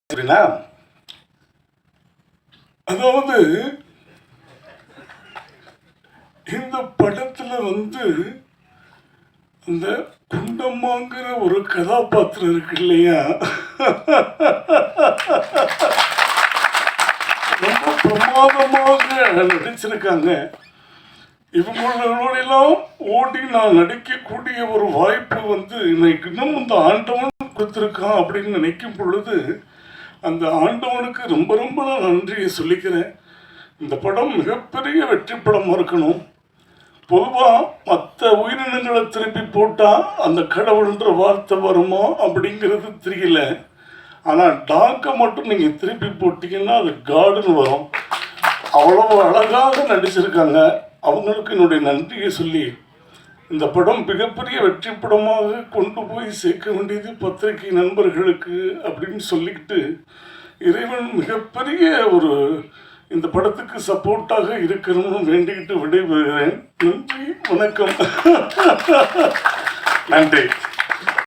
சரிங்களா? அதாவது இந்த படத்துல இந்த குண்டம்மாங்கிற ஒரு கதாபாத்திரம் இருக்கு இல்லையா, ரொம்ப பிரமாதமாக நடிச்சிருக்காங்க. இவங்களோடெல்லாம் ஓடி நான் நடிக்கக்கூடிய ஒரு வாய்ப்பு எனக்கு இன்னும் இந்த ஆண்டவன் கொடுத்துருக்கான் அப்படின்னு நினைக்கும் பொழுது அந்த ஆண்டவனுக்கு ரொம்ப ரொம்ப நான் நன்றியை சொல்லிக்கிறேன். இந்த படம் மிகப்பெரிய வெற்றி படமாக இருக்கணும். பொதுவாக மற்ற உயிரினங்களை திருப்பி போட்டால் அந்த கடவுள்ன்ற வார்த்தை வருமா அப்படிங்கிறது தெரியல. ஆனால் டாக்கை மட்டும் நீங்கள் திருப்பி போட்டிங்கன்னா அது காடுன்னு வரும். அவ்வளவு அழகாக நடிச்சிருக்காங்க. அவங்களுக்கு என்னுடைய நன்றியை சொல்லி இந்த படம் மிகப்பெரிய வெற்றி படமாக கொண்டு போய் சேர்க்க வேண்டியது பத்திரிகை நண்பர்களுக்கு அப்படின்னு சொல்லிக்கிட்டு இறைவன் மிகப்பெரிய ஒரு இந்த படத்துக்கு சப்போர்ட்டாக இருக்கணும்னு வேண்டிக்கிட்டு விடைபெறுகிறேன். நன்றி, வணக்கம். நன்றி.